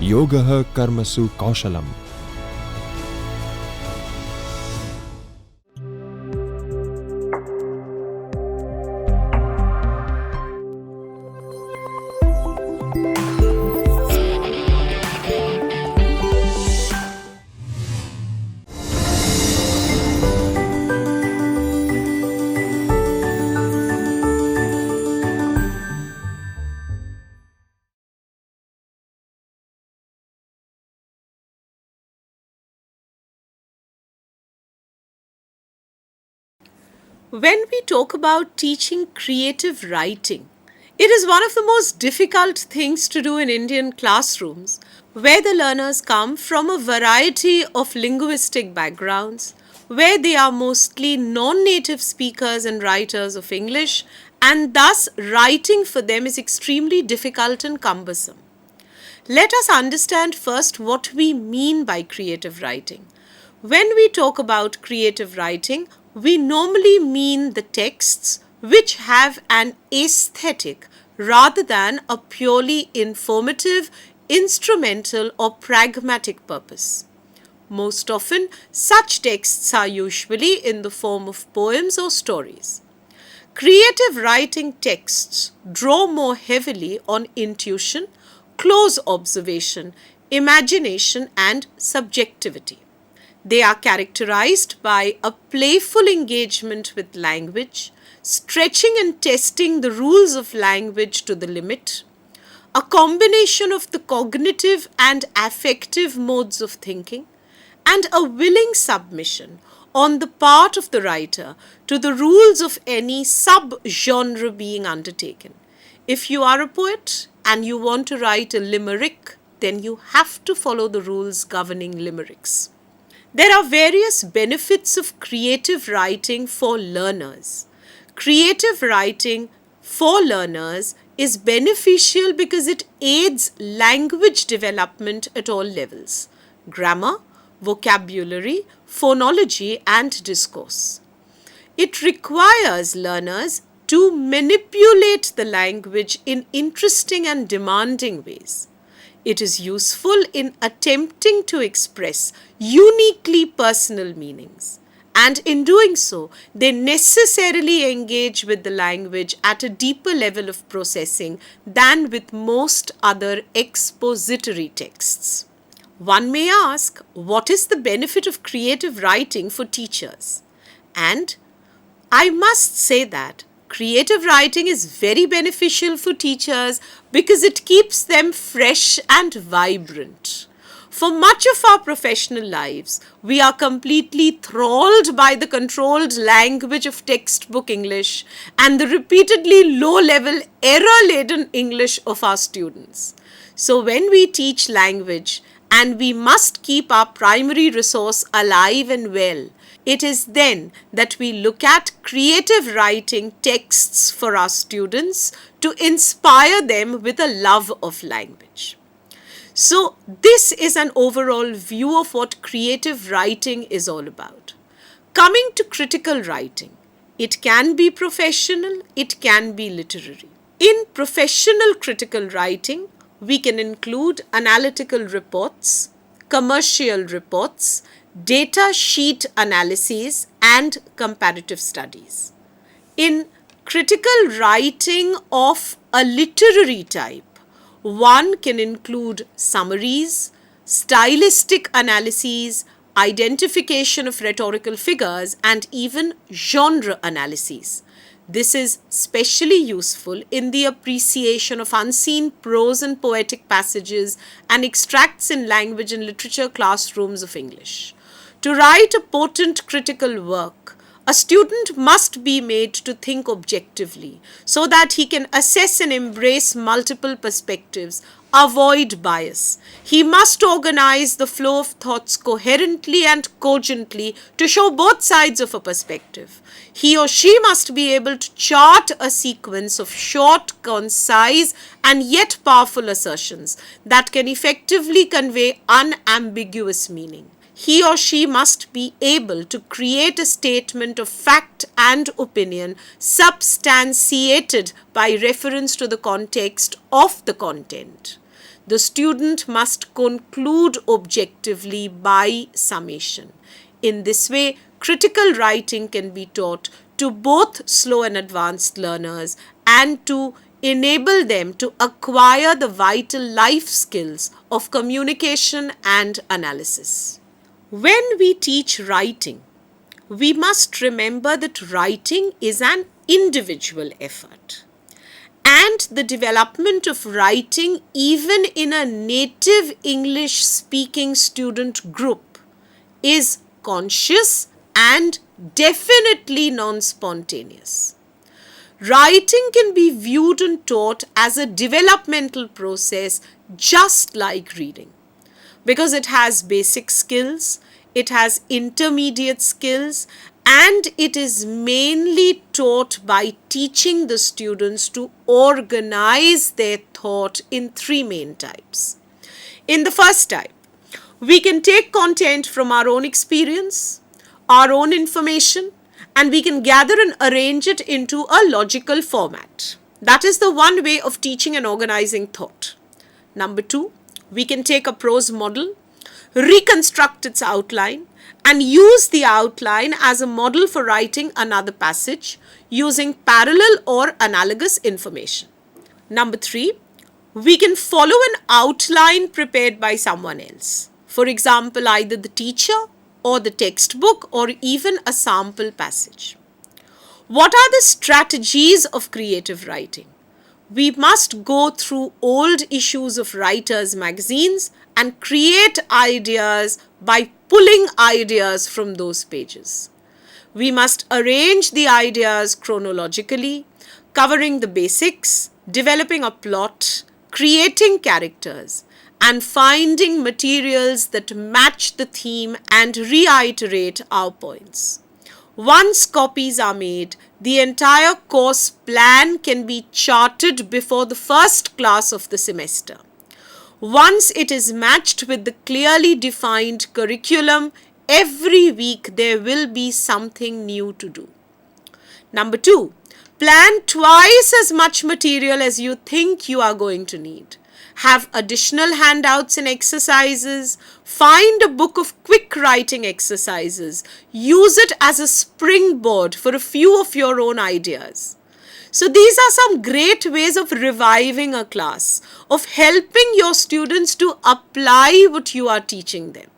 Yogah Karmasu Kaushalam. When we talk about teaching creative writing, it is one of the most difficult things to do in Indian classrooms, where the learners come from a variety of linguistic backgrounds, where they are mostly non-native speakers and writers of English, and thus writing for them is extremely difficult and cumbersome. Let us understand first what we mean by creative writing. When we talk about creative writing, we normally mean the texts which have an aesthetic rather than a purely informative, instrumental or pragmatic purpose. Most often, such texts are usually in the form of poems or stories. Creative writing texts draw more heavily on intuition, close observation, imagination and subjectivity. They are characterized by a playful engagement with language, stretching and testing the rules of language to the limit, a combination of the cognitive and affective modes of thinking, and a willing submission on the part of the writer to the rules of any sub-genre being undertaken. If you are a poet and you want to write a limerick, then you have to follow the rules governing limericks. There are various benefits of creative writing for learners. Creative writing for learners is beneficial because it aids language development at all levels: grammar, vocabulary, phonology, and discourse. It requires learners to manipulate the language in interesting and demanding ways. It is useful in attempting to express uniquely personal meanings, and in doing so, they necessarily engage with the language at a deeper level of processing than with most other expository texts. One may ask, what is the benefit of creative writing for teachers? And I must say that creative writing is very beneficial for teachers because it keeps them fresh and vibrant. For much of our professional lives, we are completely thralled by the controlled language of textbook English and the repeatedly low-level, error-laden English of our students. So when we teach language, and we must keep our primary resource alive and well, it is then that we look at creative writing texts for our students to inspire them with a love of language. So this is an overall view of what creative writing is all about. Coming to critical writing, it can be professional, it can be literary. In professional critical writing, we can include analytical reports, commercial reports, data sheet analyses, and comparative studies. In critical writing of a literary type, one can include summaries, stylistic analyses, identification of rhetorical figures, and even genre analyses. This is especially useful in the appreciation of unseen prose and poetic passages and extracts in language and literature classrooms of English. To write a potent critical work, a student must be made to think objectively so that he can assess and embrace multiple perspectives, avoid bias. He must organize the flow of thoughts coherently and cogently to show both sides of a perspective. He or she must be able to chart a sequence of short, concise, and yet powerful assertions that can effectively convey unambiguous meaning. He or she must be able to create a statement of fact and opinion substantiated by reference to the context of the content. The student must conclude objectively by summation. In this way, critical writing can be taught to both slow and advanced learners and to enable them to acquire the vital life skills of communication and analysis. When we teach writing, we must remember that writing is an individual effort. And the development of writing, even in a native English speaking student group, is conscious and definitely non-spontaneous. Writing can be viewed and taught as a developmental process just like reading, because it has basic skills, it has intermediate skills, and it is mainly taught by teaching the students to organize their thought in three main types. In the first type, we can take content from our own experience, our own information, and we can gather and arrange it into a logical format. That is the one way of teaching and organizing thought. Number two, we can take a prose model, reconstruct its outline, and use the outline as a model for writing another passage using parallel or analogous information. Number three, we can follow an outline prepared by someone else. For example, either the teacher or the textbook or even a sample passage. What are the strategies of creative writing? We must go through old issues of writers' magazines and create ideas by pulling ideas from those pages. We must arrange the ideas chronologically, covering the basics, developing a plot, creating characters, and finding materials that match the theme and reiterate our points. Once copies are made, the entire course plan can be charted before the first class of the semester. Once it is matched with the clearly defined curriculum, every week there will be something new to do. Number two, plan twice as much material as you think you are going to need. Have additional handouts and exercises. Find a book of quick writing exercises. Use it as a springboard for a few of your own ideas. So these are some great ways of reviving a class, of helping your students to apply what you are teaching them.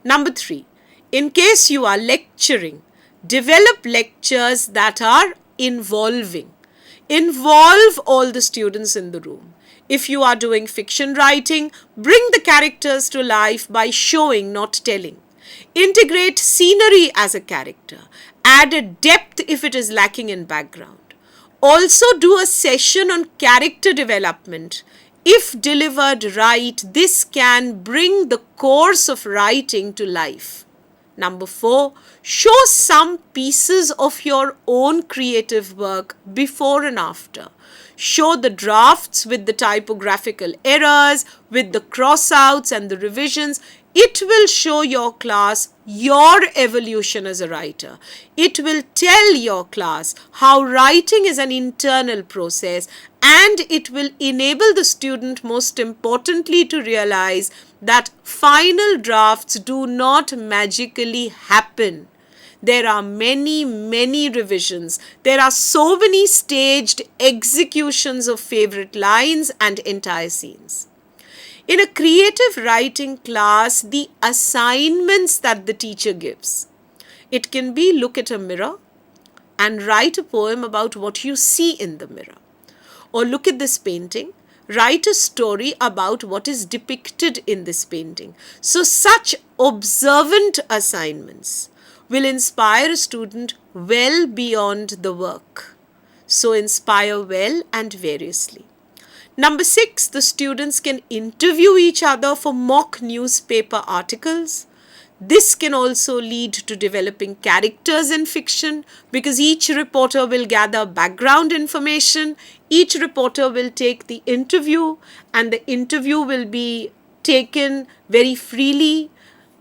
Number three, in case you are lecturing, develop lectures that are involving. Involve all the students in the room. If you are doing fiction writing, bring the characters to life by showing, not telling. Integrate scenery as a character. Add a depth if it is lacking in background. Also do a session on character development. If delivered right, this can bring the course of writing to life. Number four, show some pieces of your own creative work before and after. Show the drafts with the typographical errors, with the crossouts and the revisions. It will show your class your evolution as a writer. It will tell your class how writing is an internal process, and it will enable the student, most importantly, to realize that final drafts do not magically happen. There are many, many revisions. There are so many staged executions of favorite lines and entire scenes. In a creative writing class, the assignments that the teacher gives, it can be look at a mirror and write a poem about what you see in the mirror. Or look at this painting, write a story about what is depicted in this painting. So such observant assignments will inspire a student well beyond the work. So inspire well and variously. Number 6, the students can interview each other for mock newspaper articles. This can also lead to developing characters in fiction, because each reporter will gather background information. Each reporter will take the interview, and the interview will be taken very freely.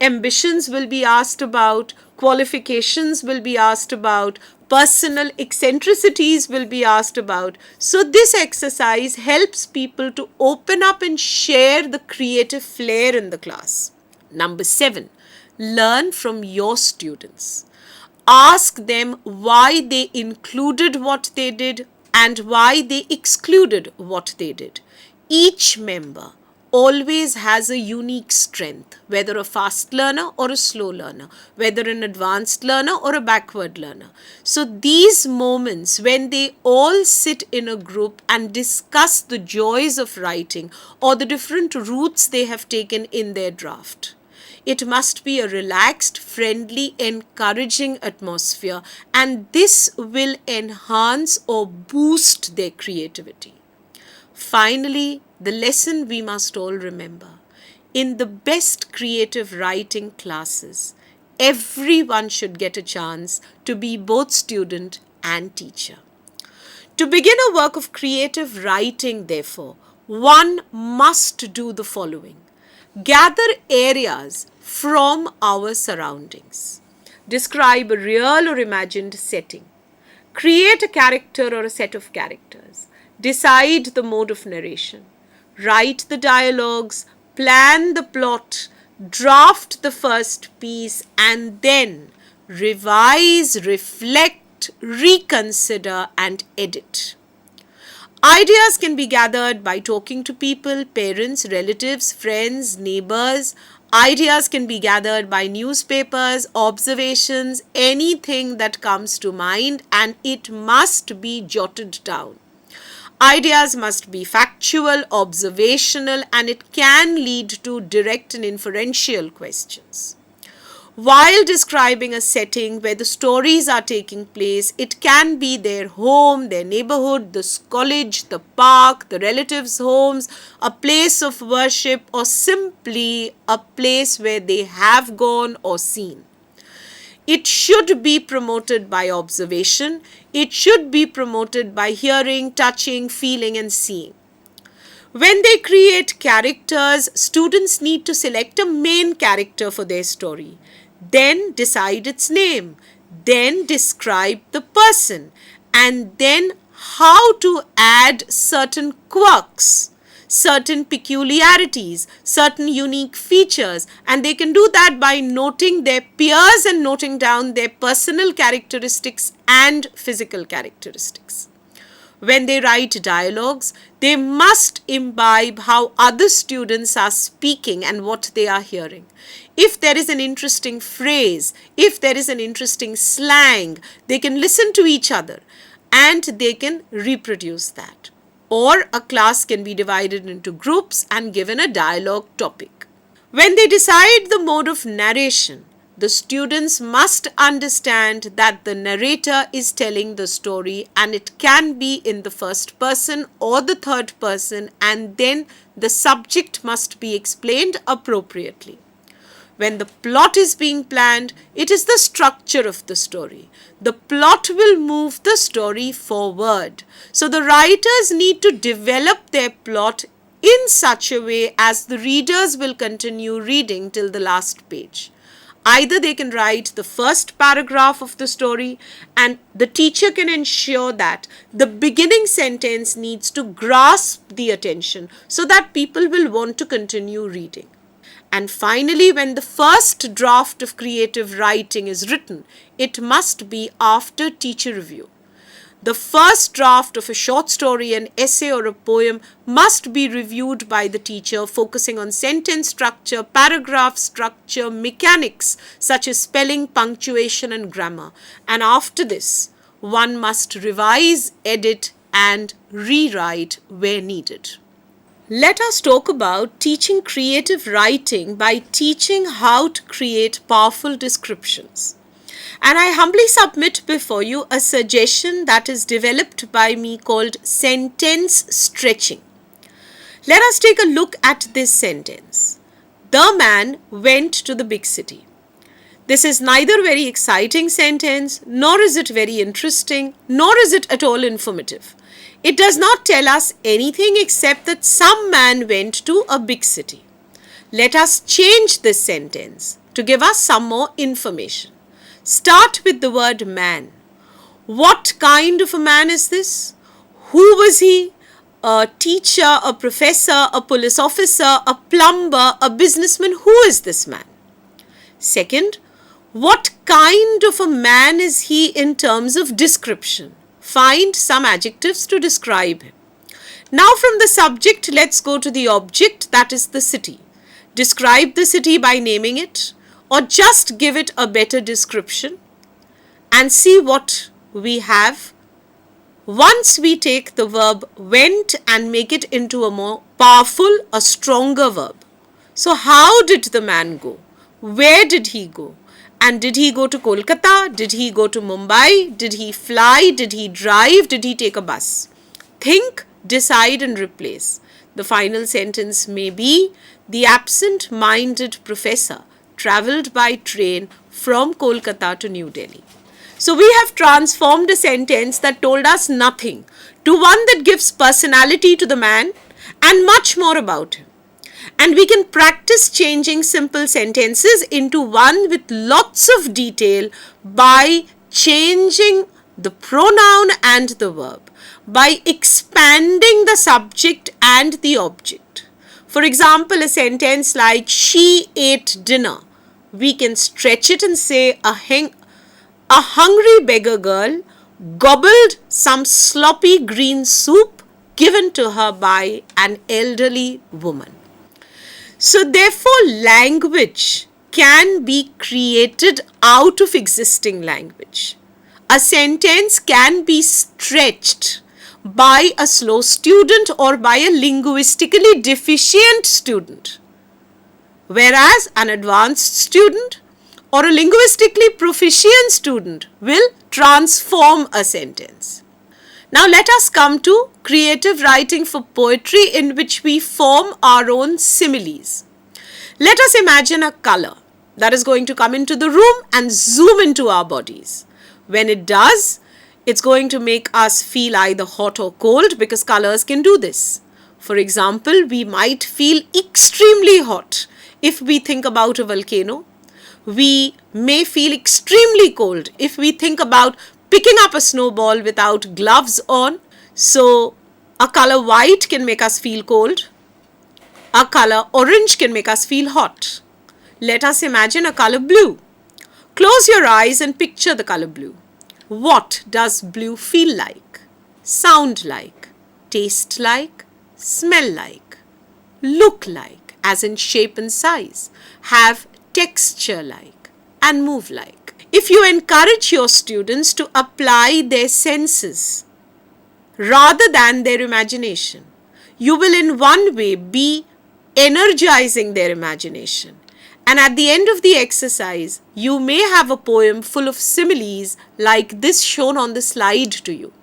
Ambitions will be asked about, qualifications will be asked about, personal eccentricities will be asked about. So this exercise helps people to open up and share the creative flair in the class. Number 7, learn from your students. Ask them why they included what they did and why they excluded what they did. Each member always has a unique strength, whether a fast learner or a slow learner, whether an advanced learner or a backward learner. So these moments when they all sit in a group and discuss the joys of writing or the different routes they have taken in their draft, it must be a relaxed, friendly, encouraging atmosphere, and this will enhance or boost their creativity. Finally, the lesson we must all remember: in the best creative writing classes, everyone should get a chance to be both student and teacher. To begin a work of creative writing, therefore, one must do the following: gather areas from our surroundings. Describe a real or imagined setting. Create a character or a set of characters. Decide the mode of narration. Write the dialogues, plan the plot, draft the first piece, and then revise, reflect, reconsider, and edit. Ideas can be gathered by talking to people, parents, relatives, friends, neighbors. Ideas can be gathered by newspapers, observations, anything that comes to mind, and it must be jotted down. Ideas must be factual, observational, and it can lead to direct and inferential questions. While describing a setting where the stories are taking place, it can be their home, their neighborhood, the college, the park, the relatives' homes, a place of worship, or simply a place where they have gone or seen. It should be promoted by observation. It should be promoted by hearing, touching, feeling, and seeing. When they create characters, students need to select a main character for their story. Then decide its name. Then describe the person. And then how to add certain quirks, certain peculiarities, certain unique features, and they can do that by noting their peers and noting down their personal characteristics and physical characteristics. When they write dialogues, they must imbibe how other students are speaking and what they are hearing. If there is an interesting phrase, if there is an interesting slang, they can listen to each other and they can reproduce that. Or a class can be divided into groups and given a dialogue topic. When they decide the mode of narration, the students must understand that the narrator is telling the story and it can be in the first person or the third person, and then the subject must be explained appropriately. When the plot is being planned, it is the structure of the story. The plot will move the story forward. So the writers need to develop their plot in such a way as the readers will continue reading till the last page. Either they can write the first paragraph of the story and the teacher can ensure that the beginning sentence needs to grasp the attention so that people will want to continue reading. And finally, when the first draft of creative writing is written, it must be after teacher review. The first draft of a short story, an essay, or a poem must be reviewed by the teacher, focusing on sentence structure, paragraph structure, mechanics such as spelling, punctuation, and grammar. And after this, one must revise, edit, and rewrite where needed. Let us talk about teaching creative writing by teaching how to create powerful descriptions. And I humbly submit before you a suggestion that is developed by me called sentence stretching. Let us take a look at this sentence. The man went to the big city. This is neither a very exciting sentence, nor is it very interesting, nor is it at all informative. It does not tell us anything except that some man went to a big city. Let us change this sentence. to give us some more information. Start with the word man. What kind of a man is this? Who was he? A teacher, a professor, a police officer, a plumber, a businessman? Who is this man? Second, what kind of a man is he in terms of description? Find some adjectives to describe him. Now from the subject, let's go to the object, that is the city. Describe the city by naming it, or just give it a better description, and see what we have once we take the verb went and make it into a more powerful, a stronger verb. So how did the man go? Where did he go? And did he go to Kolkata? Did he go to Mumbai? Did he fly? Did he drive? Did he take a bus? Think, decide and replace. The final sentence may be, the absent-minded professor travelled by train from Kolkata to New Delhi. So we have transformed a sentence that told us nothing to one that gives personality to the man and much more about him. And we can practice changing simple sentences into one with lots of detail by changing the pronoun and the verb, by expanding the subject and the object. For example, a sentence like, she ate dinner. We can stretch it and say, a hungry beggar girl gobbled some sloppy green soup given to her by an elderly woman. So therefore, language can be created out of existing language. A sentence can be stretched by a slow student or by a linguistically deficient student, whereas an advanced student or a linguistically proficient student will transform a sentence. Now let us come to creative writing for poetry, in which we form our own similes. Let us imagine a color that is going to come into the room and zoom into our bodies. When it does, it's going to make us feel either hot or cold, because colors can do this. For example, we might feel extremely hot if we think about a volcano. We may feel extremely cold if we think about picking up a snowball without gloves on. So a color white can make us feel cold. A color orange can make us feel hot. Let us imagine a color blue. Close your eyes and picture the color blue. What does blue feel like? Sound like? Taste like? Smell like? Look like, as in shape and size? Have texture like? And move like? If you encourage your students to apply their senses rather than their imagination, you will in one way be energizing their imagination. And at the end of the exercise, you may have a poem full of similes like this shown on the slide to you.